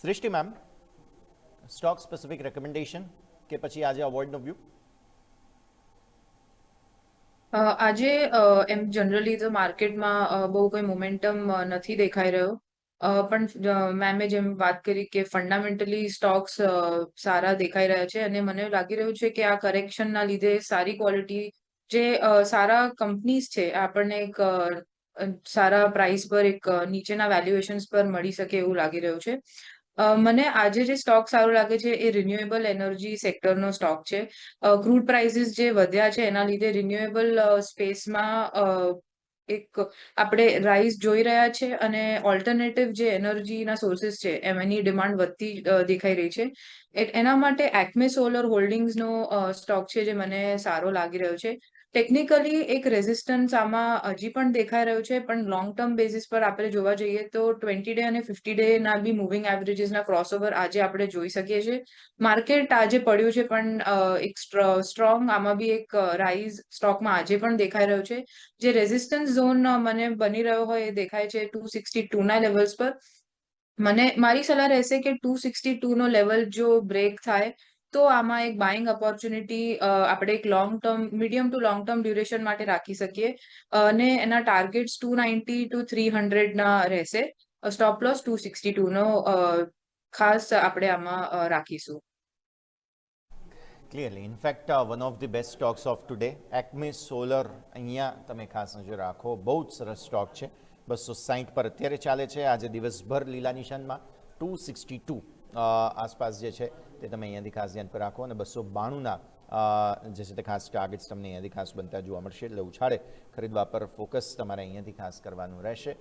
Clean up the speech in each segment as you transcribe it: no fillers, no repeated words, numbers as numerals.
સૃષ્ટિ ma'am, stock specific recommendation કે પછી આજે અવોર્ડનો વ્યૂ? આજે એમ જનરલી તો માર્કેટમાં બહુ કોઈ મોમેન્ટમ નથી દેખાઈ રહ્યો. પણ મેમે જેમ વાત કરી કે ફંડામેન્ટલી સ્ટોક્સ સારા દેખાઈ રહ્યા છે અને મને લાગી રહ્યું છે કે આ કરેક્શનના લીધે સારી ક્વોલિટી જે સારા કંપનીઝ છે આપણને એક સારા પ્રાઇસ પર એક નીચેના વેલ્યુએશન્સ પર મળી શકે એવું લાગી રહ્યું છે. મને આજે જે સ્ટોક સારો લાગે છે એ રિન્યુએબલ એનર્જી સેક્ટરનો સ્ટોક છે. ક્રૂડ પ્રાઇસીસ જે વધ્યા છે એના લીધે રિન્યુએબલ સ્પેસમાં એક આપણે રાઇઝ જોઈ રહ્યા છે અને ઓલ્ટરનેટિવ જે એનર્જીના સોર્સિસ છે એની ડિમાન્ડ વધતી દેખાઈ રહી છે. એના માટે એક્મે સોલર હોલ્ડિંગ્સનો સ્ટોક છે જે મને સારો લાગી રહ્યો છે. ટેકનિકલી એક રેઝિસ્ટન્સ આમાં હજી પણ દેખાઈ રહ્યો છે, પણ લોંગ ટર્મ બેસિસ પર આપણે જોવા જઈએ તો 20 ડે અને 50 ડે ના બી મૂવિંગ એવરેજીસના ક્રોસઓવર આજે આપણે જોઈ શકીએ છીએ. માર્કેટ આજે પડ્યું છે પણ એક સ્ટ્રોંગ આમાં બી એક રાઇઝ સ્ટોકમાં આજે પણ દેખાઈ રહ્યો છે. જે રેઝિસ્ટન્સ ઝોન મને બની રહ્યો હોય એ દેખાય છે 262 ના લેવલ્સ પર. મારી સલાહ રહેશે કે 262 નો લેવલ જો બ્રેક થાય તો આમાં એક બાઇંગ ઓપોર્ચ્યુનિટી આપણે એક medium two long term duration માટે રાખી શકીએ. અને એના ટાર્ગેટ્સ 290 ટુ 300 ના રહેશે. સ્ટોપ લોસ 262 નો ખાસ આપણે આમાં રાખીશું. Clearly, in fact one of the best stocks of today Acme Solar, અહીંયા તમે ખાસ નજર રાખો, બહુ જ સરસ સ્ટોક છે. 260 પર અત્યારે ચાલે છે. આજે દિવસભર લીલા નિશાનમાં 262 આસપાસ જે છે તે તમે અહીંયાથી ખાસ ધ્યાન પર રાખો અને 292ના જે છે તે ખાસ ટાર્ગેટ્સ તમને અહીંયાથી ખાસ બનતા જોવા મળશે. એટલે ઉછાળે ખરીદવા પર ફોકસ તમારે અહીંયાથી ખાસ કરવાનું રહેશે.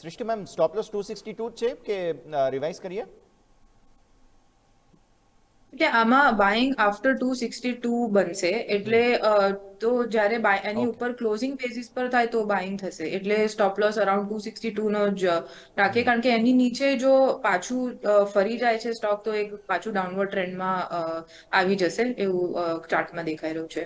સૃષ્ટિ મેમ, સ્ટોપ લોસ 262 છે કે રિવાઇઝ કરીએ? એટલે આમાં બાઇંગ આફ્ટર 262 બનશે એટલે તો જ્યારે એની ઓકે. ઉપર ક્લોઝિંગ બેઝિસ પર થાય તો બાઇંગ થશે. એટલે સ્ટોપ લોસ અરાઉન્ડ 262 નો જ રાખીએ, કારણ કે એની નીચે જો પાછું ફરી જાય છે સ્ટોક તો એક પાછું ડાઉનવર્ડ ટ્રેન્ડમાં આવી જશે એવું ચાર્ટમાં દેખાઈ રહ્યું છે.